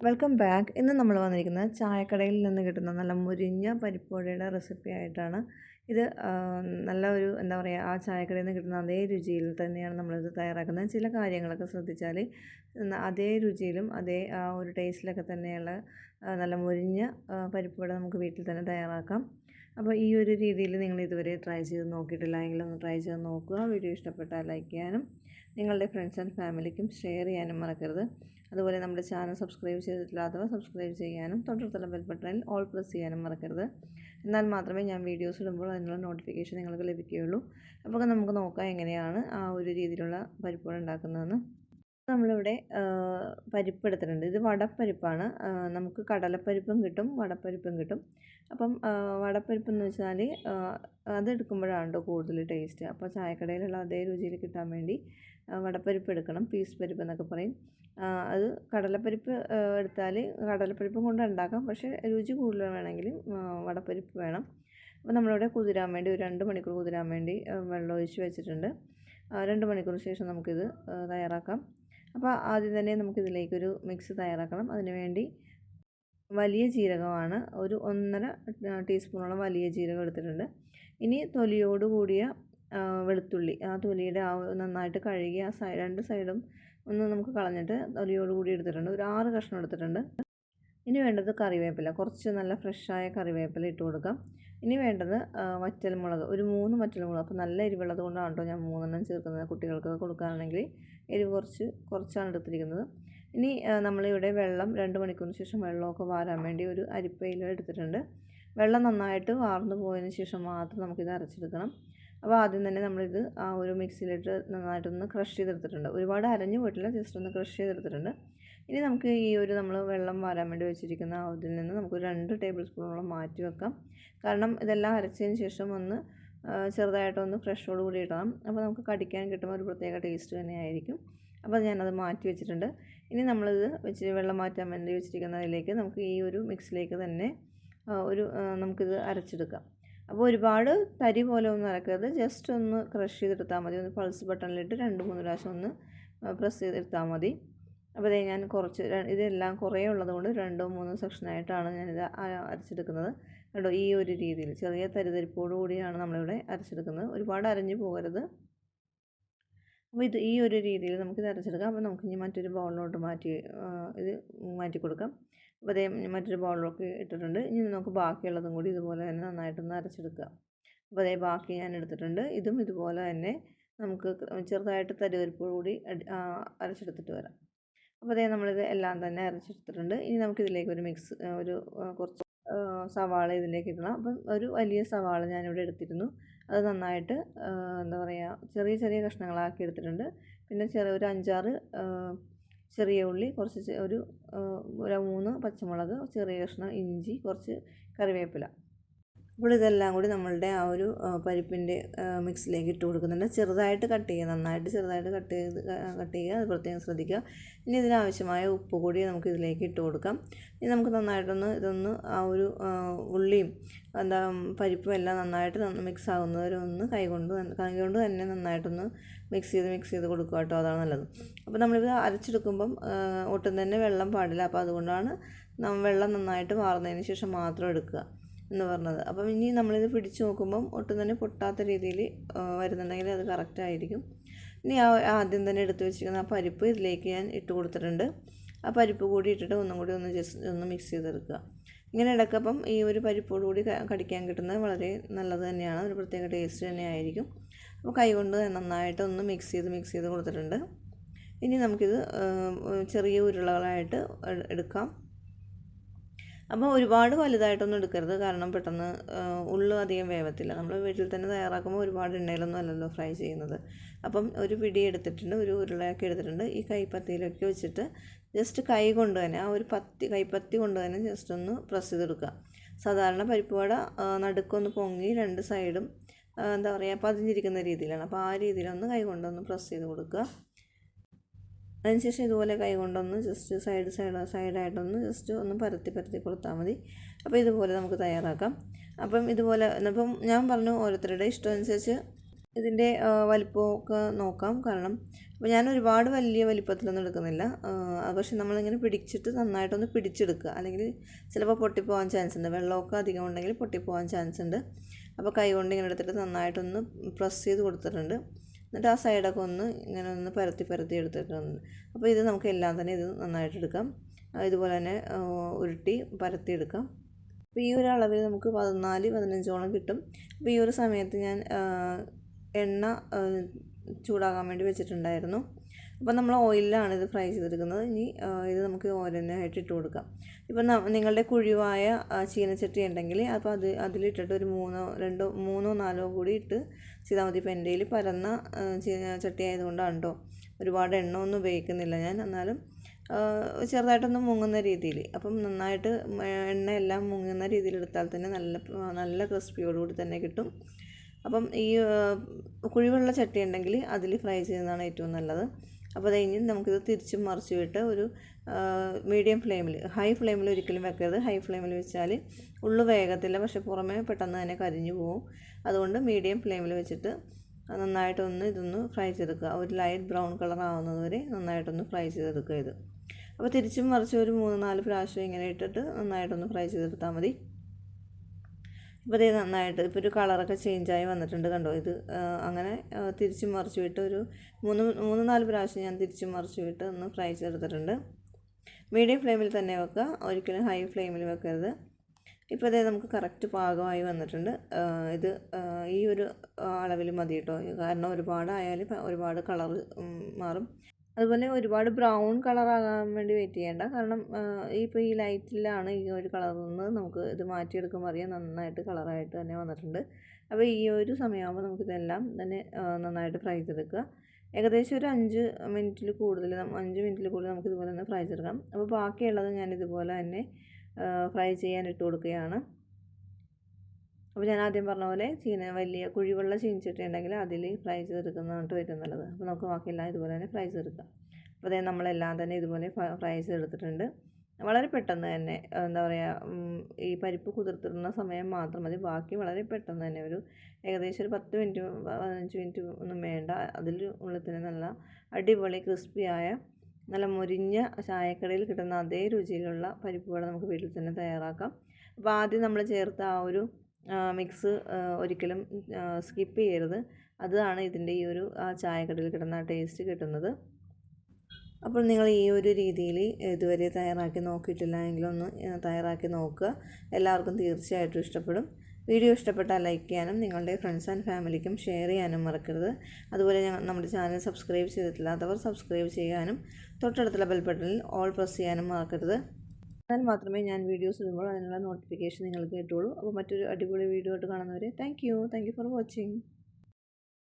Welcome back. ഇന്ന് നമ്മൾ വന്നിരിക്കുന്നത് ചായക്കടയിൽ നിന്ന് കിട്ടുന്ന നല്ല മുരിഞ്ഞ പരിപ്പുവടയുടെ റെസിപ്പി ആയിട്ടാണ്. ഇത് നല്ല ഒരു എന്താ പറയുക, ആ ചായക്കടയിൽ നിന്ന് കിട്ടുന്ന അതേ രുചിയിൽ തന്നെയാണ് നമ്മളിത് തയ്യാറാക്കുന്നത്. ചില കാര്യങ്ങളൊക്കെ ശ്രദ്ധിച്ചാൽ അതേ രുചിയിലും അതേ ആ ഒരു ടേസ്റ്റിലൊക്കെ തന്നെയുള്ള നല്ല മുരിഞ്ഞ പരിപ്പുവട നമുക്ക് വീട്ടിൽ തന്നെ തയ്യാറാക്കാം. അപ്പോൾ ഈ ഒരു രീതിയിൽ നിങ്ങൾ ഇതുവരെ ട്രൈ ചെയ്ത് നോക്കിയിട്ടില്ല എങ്കിൽ ഒന്ന് ട്രൈ ചെയ്ത് നോക്കുക. വീഡിയോ ഇഷ്ടപ്പെട്ടാൽ ലൈക്ക് ചെയ്യാനും നിങ്ങളുടെ ഫ്രണ്ട്സ് ആൻഡ് ഫാമിലിക്കും ഷെയർ ചെയ്യാനും മറക്കരുത്. അതുപോലെ നമ്മുടെ ചാനൽ സബ്സ്ക്രൈബ് ചെയ്തിട്ടില്ലാത്തവർ സബ്സ്ക്രൈബ് ചെയ്യാനും തൊട്ടടുത്തുള്ള ബെൽ ബട്ടണിൽ ഓൾ പ്രസ് ചെയ്യാനും മറക്കരുത്. എന്നാൽ മാത്രമേ ഞാൻ വീഡിയോസ് ഇടുമ്പോൾ അതിനുള്ള നോട്ടിഫിക്കേഷൻ നിങ്ങൾക്ക് ലഭിക്കുകയുള്ളൂ. അപ്പോൾ നമുക്ക് നോക്കാം എങ്ങനെയാണ് ആ ഒരു രീതിയിലുള്ള പരിപ്പുവട ഉണ്ടാക്കുന്നതെന്ന്. നമ്മളിവിടെ പരിപ്പ് എടുത്തിട്ടുണ്ട്. ഇത് വടപ്പരിപ്പാണ്. നമുക്ക് കടലപ്പരിപ്പും കിട്ടും, വടപ്പരിപ്പും കിട്ടും. അപ്പം വടപ്പരിപ്പ് എന്ന് വെച്ചാൽ അതെടുക്കുമ്പോഴാണ് കേട്ടോ കൂടുതൽ ടേസ്റ്റ്. അപ്പോൾ ചായക്കടയിലുള്ള അതേ രുചിയിൽ കിട്ടാൻ വേണ്ടി വടപ്പരിപ്പ് എടുക്കണം. പീസ് പരിപ്പ് എന്നൊക്കെ പറയും. അത് കടലപ്പരിപ്പ് എടുത്താൽ കടലപ്പരിപ്പും കൊണ്ട് ഉണ്ടാക്കാം, പക്ഷേ രുചി കൂടുതൽ വേണമെങ്കിൽ വടപ്പരിപ്പ് വേണം. അപ്പോൾ നമ്മളിവിടെ കുതിരാൻ വേണ്ടി ഒരു 2 മണിക്കൂർ കുതിരാൻ വേണ്ടി വെള്ളം ഒഴിച്ച് വെച്ചിട്ടുണ്ട്. 2 മണിക്കൂർ ശേഷം നമുക്കിത് തയ്യാറാക്കാം. അപ്പോൾ ആദ്യം തന്നെ നമുക്കിതിലേക്കൊരു മിക്സ് തയ്യാറാക്കണം. അതിനുവേണ്ടി വലിയ ജീരകമാണ്, ഒരു 1.5 ടീസ്പൂണോളം വലിയ ജീരകം എടുത്തിട്ടുണ്ട്. ഇനി തൊലിയോട് കൂടിയ വെളുത്തുള്ളി, ആ തൊലിയുടെ നന്നായിട്ട് കഴുകി ആ രണ്ട് സൈഡും ഒന്ന് നമുക്ക് കളഞ്ഞിട്ട് തൊലിയോട് കൂടി എടുത്തിട്ടുണ്ട്. ഒരു 6 കഷ്ണം എടുത്തിട്ടുണ്ട്. ഇനി വേണ്ടത് കറിവേപ്പില, കുറച്ച് നല്ല ഫ്രഷായ കറിവേപ്പില ഇട്ട് കൊടുക്കാം. ഇനി വേണ്ടത് വറ്റൽമുളക്, ഒരു 3 വറ്റൽമുളക്. അപ്പോൾ നല്ല എരിവുള്ളത് കൊണ്ടാണ് കേട്ടോ ഞാൻ 3 ചേർക്കുന്നത്. കുട്ടികൾക്ക് കൊടുക്കുകയാണെങ്കിൽ എരിവ് കുറച്ചാണ് എടുത്തിരിക്കുന്നത്. ഇനി നമ്മളിവിടെ വെള്ളം 2 മണിക്കൂറിന് ശേഷം വെള്ളമൊക്കെ വാരാൻ വേണ്ടി ഒരു അരിപ്പയിൽ എടുത്തിട്ടുണ്ട്. വെള്ളം നന്നായിട്ട് വാർന്നു പോയതിന് ശേഷം മാത്രം നമുക്കിത് അരച്ചെടുക്കണം. അപ്പോൾ ആദ്യം തന്നെ നമ്മളിത് ആ ഒരു മിക്സിയിലിട്ട് നന്നായിട്ടൊന്ന് ക്രഷ് ചെയ്തെടുത്തിട്ടുണ്ട്. ഒരുപാട് അരഞ്ഞു പോയിട്ടില്ല, ജസ്റ്റ് ഒന്ന് ക്രഷ് ചെയ്തെടുത്തിട്ടുണ്ട്. ഇനി നമുക്ക് ഈ ഒരു നമ്മൾ വെള്ളം വാരാൻ വേണ്ടി വെച്ചിരിക്കുന്ന അതിൽ നിന്ന് നമുക്ക് 2 ടേബിൾ സ്പൂണോളം മാറ്റി വെക്കാം. കാരണം ഇതെല്ലാം അരച്ചതിന് ശേഷം ഒന്ന് ചെറുതായിട്ടൊന്ന് ഫ്രഷോട് കൂടി ഇടണം. അപ്പോൾ നമുക്ക് കടിക്കാൻ കിട്ടുമ്പോൾ ഒരു പ്രത്യേക ടേസ്റ്റ് തന്നെയായിരിക്കും. അപ്പോൾ ഞാനത് മാറ്റി വെച്ചിട്ടുണ്ട്. ഇനി നമ്മളിത് വെള്ളം മാറ്റാൻ വേണ്ടി വെച്ചിരിക്കുന്നതിലേക്ക് നമുക്ക് ഈ ഒരു മിക്സിലേക്ക് തന്നെ നമുക്കിത് അരച്ചെടുക്കാം. അപ്പോൾ ഒരുപാട് തരി പോലെ ഒന്നും അരക്കരുത്, ജസ്റ്റ് ഒന്ന് ക്രഷ് ചെയ്തെടുത്താൽ മതി. ഒന്ന് പൾസ് ബട്ടണിലിട്ട് 2-3 പ്രാവശ്യം ഒന്ന് പ്രസ് ചെയ്തെടുത്താൽ മതി. അപ്പോൾ ഞാൻ ഇതെല്ലാം കുറേ ഉള്ളതുകൊണ്ട് 2-3 സെക്ഷനായിട്ടാണ് ഞാനിത് അരച്ചെടുക്കുന്നത്. കേട്ടോ, ഈ ഒരു രീതിയിൽ ചെറിയ തരിതരിപ്പോടു കൂടിയാണ് നമ്മളിവിടെ അരച്ചെടുക്കുന്നത്. ഒരുപാട് അരഞ്ഞു പോകരുത്. അപ്പോൾ ഈ ഒരു രീതിയിൽ നമുക്കിത് അരച്ചെടുക്കാം. അപ്പോൾ നമുക്കിനി മറ്റൊരു ബൗളിലോട്ട് മാറ്റി കൊടുക്കാം. അപ്പോൾ അതേ മറ്റൊരു ബൗളിലൊക്കെ ഇട്ടിട്ടുണ്ട്. ഇനി നമുക്ക് ബാക്കിയുള്ളതും കൂടി ഇതുപോലെ തന്നെ നന്നായിട്ടൊന്ന് അരച്ചെടുക്കുക. അപ്പോൾ അതേ ബാക്കി ഞാൻ എടുത്തിട്ടുണ്ട്. ഇതും ഇതുപോലെ തന്നെ നമുക്ക് ചെറുതായിട്ട് തരിതരിപ്പോടുകൂടി അരച്ചെടുത്തിട്ട് വരാം. അപ്പോൾ അതേ നമ്മളിത് എല്ലാം തന്നെ അരച്ചെടുത്തിട്ടുണ്ട്. ഇനി നമുക്കിതിലേക്ക് കുറച്ച് സവാള ഇതിലേക്ക് ഇടണം. അപ്പം ഒരു വലിയ സവാള ഞാനിവിടെ എടുത്തിരുന്നു. അത് നന്നായിട്ട് എന്താ പറയുക, ചെറിയ ചെറിയ കഷ്ണങ്ങളാക്കി എടുത്തിട്ടുണ്ട്. പിന്നെ ഒരു 5-6 ചെറിയ ഉള്ളി, ഒരു 3 പച്ചമുളക്, ചെറിയ കഷ്ണം ഇഞ്ചി, കുറച്ച് കറിവേപ്പില. അപ്പോൾ ഇതെല്ലാം കൂടി നമ്മളുടെ ആ ഒരു പരിപ്പിൻ്റെ മിക്സിലേക്ക് ഇട്ട് കൊടുക്കുന്നുണ്ട്. ചെറുതായിട്ട് കട്ട് ചെയ്യുക, നന്നായിട്ട് ചെറുതായിട്ട് കട്ട് ചെയ്യുക, അത് പ്രത്യേകം ശ്രദ്ധിക്കുക. ഇനി ഇതിനാവശ്യമായ ഉപ്പ് കൂടി നമുക്ക് ഇതിലേക്ക് ഇട്ട് കൊടുക്കാം. ഇനി നമുക്ക് നന്നായിട്ടൊന്ന് ഇതൊന്ന് ആ ഒരു ഉള്ളിയും പരിപ്പും എല്ലാം നന്നായിട്ട് മിക്സ് ആകുന്നവരെ ഒന്ന് കൈകൊണ്ട് തന്നെ നന്നായിട്ടൊന്ന് മിക്സ് ചെയ്ത് കൊടുക്കുക കേട്ടോ, അതാണ് നല്ലത്. അപ്പോൾ നമ്മളിത് അരച്ചെടുക്കുമ്പം ഒട്ടും തന്നെ വെള്ളം പാടില്ല. അപ്പോൾ അതുകൊണ്ടാണ് വെള്ളം നന്നായിട്ട് വാർന്നതിന് ശേഷം മാത്രം എടുക്കുക എന്ന് പറഞ്ഞത്. അപ്പം ഇനി നമ്മളിത് പിടിച്ച് നോക്കുമ്പം ഒട്ടും തന്നെ പൊട്ടാത്ത രീതിയിൽ വരുന്നുണ്ടെങ്കിൽ അത് കറക്റ്റായിരിക്കും. ഇനി ആദ്യം തന്നെ എടുത്ത് വെച്ചിരിക്കുന്ന ആ പരിപ്പ് ഇതിലേക്ക് ഞാൻ ഇട്ട് കൊടുത്തിട്ടുണ്ട്. ആ പരിപ്പ് കൂടി ഇട്ടിട്ട് ഒന്നും കൂടി ഒന്ന് മിക്സ് ചെയ്തെടുക്കുക. ഇങ്ങനെ ഇടയ്ക്കപ്പം ഈ ഒരു പരിപ്പോട് കൂടി കടിക്കാൻ കിട്ടുന്നത് വളരെ നല്ലത് തന്നെയാണ്, ഒരു പ്രത്യേക ടേസ്റ്റ് തന്നെയായിരിക്കും. അപ്പോൾ കൈകൊണ്ട് നന്നായിട്ട് ഒന്ന് മിക്സ് ചെയ്ത് കൊടുത്തിട്ടുണ്ട്. ഇനി നമുക്കിത് ചെറിയ ഉരുളകളായിട്ട് എടുക്കാം. അപ്പോൾ ഒരുപാട് വലുതായിട്ടൊന്നും എടുക്കരുത്, കാരണം പെട്ടെന്ന് ഉള്ളു അധികം വേവത്തില്ല. നമ്മൾ വീട്ടിൽ തന്നെ തയ്യാറാക്കുമ്പോൾ ഒരുപാട് എണ്ണയിലൊന്നും അല്ലല്ലോ ഫ്രൈ ചെയ്യുന്നത്. അപ്പം ഒരു പിടി എടുത്തിട്ടുണ്ട്, ഒരു ഉരുളയൊക്കെ എടുത്തിട്ടുണ്ട്. ഈ കൈപ്പത്തിയിലൊക്കെ വെച്ചിട്ട് ജസ്റ്റ് കൈ കൊണ്ട് തന്നെ ആ ഒരു കൈപ്പത്തി കൊണ്ട് തന്നെ ജസ്റ്റ് ഒന്ന് പ്രസ് ചെയ്തെടുക്കുക. സാധാരണ പരിപ്പ് വട നടുക്കൊന്ന് പൊങ്ങി 2 സൈഡും എന്താ പറയുക പതിഞ്ഞിരിക്കുന്ന രീതിയിലാണ്. അപ്പോൾ ആ രീതിയിലൊന്ന് കൈ കൊണ്ടൊന്ന് പ്രസ് ചെയ്ത് കൊടുക്കുക. അതിനുശേഷം ഇതുപോലെ കൈ കൊണ്ടൊന്ന് ജസ്റ്റ് സൈഡായിട്ടൊന്ന് ജസ്റ്റ് ഒന്ന് പരത്തി കൊടുത്താൽ മതി. അപ്പോൾ ഇതുപോലെ നമുക്ക് തയ്യാറാക്കാം. അപ്പം ഞാൻ പറഞ്ഞു ഓരോരുത്തരുടെ ഇഷ്ടമനുസരിച്ച് ഇതിൻ്റെ വലിപ്പമൊക്കെ നോക്കാം. കാരണം അപ്പോൾ ഞാൻ ഒരുപാട് വലിയ വലിപ്പത്തിലൊന്നും എടുക്കുന്നില്ല. പക്ഷെ നമ്മളിങ്ങനെ പിടിച്ചിട്ട് നന്നായിട്ടൊന്ന് പിടിച്ചെടുക്കുക, അല്ലെങ്കിൽ ചിലപ്പോൾ പൊട്ടിപ്പോകാൻ ചാൻസ് ഉണ്ട്. വെള്ളമൊക്കെ അധികം ഉണ്ടെങ്കിൽ പൊട്ടിപ്പോകാൻ ചാൻസ് ഉണ്ട്. അപ്പോൾ കൈ കൊണ്ട് ഇങ്ങനെ എടുത്തിട്ട് നന്നായിട്ടൊന്ന് പ്രസ് ചെയ്ത് കൊടുത്തിട്ടുണ്ട്. എന്നിട്ട് ആ സൈഡൊക്കെ ഒന്ന് ഇങ്ങനെ ഒന്ന് പരത്തി എടുത്തിട്ടുണ്ട്. അപ്പോൾ ഇത് നമുക്ക് എല്ലാം തന്നെ ഇത് നന്നായിട്ട് എടുക്കാം. ഇതുപോലെ തന്നെ ഉരുട്ടി പരത്തിയെടുക്കാം. അപ്പോൾ ഈ ഒരു അളവിൽ നമുക്ക് 14-15ഓളം കിട്ടും. അപ്പോൾ ഈ ഒരു സമയത്ത് ഞാൻ എണ്ണ ചൂടാകാൻ വേണ്ടി വെച്ചിട്ടുണ്ടായിരുന്നു. അപ്പോൾ നമ്മൾ ഓയിലാണ് ഇത് ഫ്രൈ ചെയ്തെടുക്കുന്നത്. ഇനി ഇത് നമുക്ക് ഓരോന്നായിട്ട് ഇട്ട് കൊടുക്കാം. ഇപ്പം നിങ്ങളുടെ കുഴിവായ ചീനച്ചട്ടി ഉണ്ടെങ്കിൽ അപ്പോൾ അതിലിട്ടിട്ട് ഒരു 3-4 കൂടി ഇട്ട് ചെയ്താൽ മതി. ഇപ്പം എൻ്റെ കയ്യിൽ പരന്ന ചട്ടി ആയതുകൊണ്ടാണ് കേട്ടോ. ഒരുപാട് എണ്ണ ഒന്നും ഉപയോഗിക്കുന്നില്ല ഞാൻ, എന്നാലും ചെറുതായിട്ടൊന്ന് മുങ്ങുന്ന രീതിയിൽ. അപ്പം നന്നായിട്ട് എണ്ണ എല്ലാം മുങ്ങുന്ന രീതിയിൽ എടുത്താൽ തന്നെ നല്ല ക്രിസ്പിയോടുകൂടി തന്നെ കിട്ടും. അപ്പം ഈ കുഴിവുള്ള ചട്ടി ഉണ്ടെങ്കിൽ അതിൽ ഫ്രൈ ചെയ്യുന്നതാണ് ഏറ്റവും നല്ലത്. അപ്പോൾ അത് കഴിഞ്ഞ് നമുക്കിത് തിരിച്ചും മറിച്ചും ഇട്ട് ഒരു മീഡിയം ഫ്ലെയിമിൽ, ഹൈ ഫ്ലെയിമിൽ ഒരിക്കലും വെക്കരുത്. ഹൈ ഫ്ലെയിമിൽ വെച്ചാൽ ഉള്ളു വേഗത്തില്ല, പക്ഷെ പുറമേ പെട്ടെന്ന് തന്നെ കരിഞ്ഞു പോകും. അതുകൊണ്ട് മീഡിയം ഫ്ലെയിമിൽ വെച്ചിട്ട് നന്നായിട്ടൊന്ന് ഇതൊന്ന് ഫ്രൈ ചെയ്തെടുക്കുക. ഒരു ലൈറ്റ് ബ്രൗൺ കളർ ആവുന്നത് വരെ നന്നായിട്ടൊന്ന് ഫ്രൈ ചെയ്തെടുക്കുക ഇത്. അപ്പോൾ തിരിച്ചും മറിച്ചും ഒരു 3-4 പ്രാവശ്യം ഇങ്ങനെ ഇട്ടിട്ട് നന്നായിട്ടൊന്ന് ഫ്രൈ ചെയ്തെടുത്താൽ മതി. ഇപ്പോൾ ഇത് നന്നായിട്ട് ഇപ്പോൾ ഒരു കളറൊക്കെ ചേഞ്ചായി വന്നിട്ടുണ്ട്, കണ്ടോ. ഇത് അങ്ങനെ തിരിച്ചും മറിച്ചും ഇട്ട് ഒരു 3-4 പ്രാവശ്യം ഞാൻ തിരിച്ചും മറിച്ചും ഇട്ട് ഒന്ന് ഫ്രൈ ചെയ്തെടുത്തിട്ടുണ്ട്. മീഡിയം ഫ്ലെയിമിൽ തന്നെ വെക്കുക, ഒരിക്കലും ഹൈ ഫ്ലെയിമിൽ വെക്കരുത്. ഇപ്പോൾ ഇതേ നമുക്ക് കറക്റ്റ് പാകമായി വന്നിട്ടുണ്ട്. ഇത് ഈ ഒരു അളവിൽ മതി കേട്ടോ, കാരണം ഒരുപാടായാൽ ഒരുപാട് കളർ മാറും. അതുപോലെ ഒരുപാട് ബ്രൗൺ കളറാകാൻ വേണ്ടി വെയിറ്റ് ചെയ്യേണ്ട. കാരണം ഇപ്പോൾ ഈ ലൈറ്റിലാണ് ഈ ഒരു കളറിൽ നിന്ന് നമുക്ക് ഇത് മാറ്റിയെടുക്കുമ്പോൾ അറിയാം നന്നായിട്ട് കളറായിട്ട് തന്നെ വന്നിട്ടുണ്ട്. അപ്പോൾ ഈ ഒരു സമയമാകുമ്പോൾ നമുക്കിതെല്ലാം തന്നെ നന്നായിട്ട് ഫ്രൈ ചെയ്തെടുക്കുക. ഏകദേശം ഒരു 5 മിനിറ്റിൽ കൂടുതൽ നമുക്ക് ഇതുപോലെ തന്നെ ഫ്രൈ ചെയ്തെടുക്കാം. അപ്പോൾ ബാക്കിയുള്ളത് ഞാൻ ഇതുപോലെ തന്നെ ഫ്രൈ ചെയ്യാൻ ഇട്ട് കൊടുക്കുകയാണ്. അപ്പോൾ ഞാൻ ആദ്യം പറഞ്ഞ പോലെ വലിയ കുഴിവുള്ള ചീനച്ചട്ടി ഉണ്ടെങ്കിൽ അതിൽ ഫ്രൈ ചെയ്തെടുക്കുന്നതാണ് ഏറ്റവും നല്ലത്. അപ്പോൾ നമുക്ക് ബാക്കിയെല്ലാം ഇതുപോലെ തന്നെ ഫ്രൈ ചെയ്തെടുക്കാം. അപ്പോൾ അതേ നമ്മളെല്ലാം തന്നെ ഇതുപോലെ ഫ്രൈ ചെയ്തെടുത്തിട്ടുണ്ട്. വളരെ പെട്ടെന്ന് തന്നെ എന്താ പറയുക, ഈ പരിപ്പ് കുതിർത്തിടുന്ന സമയം മാത്രം മതി. ബാക്കി വളരെ പെട്ടെന്ന് തന്നെ ഏകദേശം ഒരു 10 മിനിറ്റ് 15 മിനിറ്റ് ഒന്നും വേണ്ട. അതിൽ ഉള്ളിൽ തന്നെ നല്ല അടിപൊളി ക്രിസ്പിയായ നല്ല മുരിഞ്ഞ ചായക്കടയിൽ കിട്ടുന്ന അതേ രുചിയിലുള്ള പരിപ്പ് വട നമുക്ക് വീട്ടിൽ തന്നെ തയ്യാറാക്കാം. അപ്പോൾ ആദ്യം നമ്മൾ ചേർത്ത ആ ഒരു മിക്സ് ഒരിക്കലും സ്കിപ്പ് ചെയ്യരുത്. അതാണ് ഇതിൻ്റെ ഈ ഒരു ചായക്കടയിൽ കിട്ടുന്ന ടേസ്റ്റ് കിട്ടുന്നത്. അപ്പോൾ നിങ്ങൾ ഈ ഒരു രീതിയിൽ ഇതുവരെ തയ്യാറാക്കി നോക്കിയിട്ടില്ല എങ്കിലൊന്ന് തയ്യാറാക്കി നോക്കുക. എല്ലാവർക്കും തീർച്ചയായിട്ടും ഇഷ്ടപ്പെടും. വീഡിയോ ഇഷ്ടപ്പെട്ടാൽ ലൈക്ക് ചെയ്യാനും നിങ്ങളുടെ ഫ്രണ്ട്സ് ആൻഡ് ഫാമിലിക്കും ഷെയർ ചെയ്യാനും മറക്കരുത്. അതുപോലെ നമ്മുടെ ചാനൽ സബ്സ്ക്രൈബ് ചെയ്തിട്ടില്ലാത്തവർ സബ്സ്ക്രൈബ് ചെയ്യാനും തൊട്ടടുത്തുള്ള ബെൽ ബട്ടണിൽ ഓൾ പ്രസ് ചെയ്യാനും മറക്കരുത്. എന്നാൽ മാത്രമേ ഞാൻ വീഡിയോസ് ഇടുമ്പോൾ അതിനുള്ള നോട്ടിഫിക്കേഷൻ നിങ്ങൾക്ക് കിട്ടുള്ളൂ. അപ്പോൾ മറ്റൊരു അടിപൊളി വീഡിയോ ആയിട്ട് കാണുന്നവരെ താങ്ക് യു ഫോർ വാച്ചിങ്.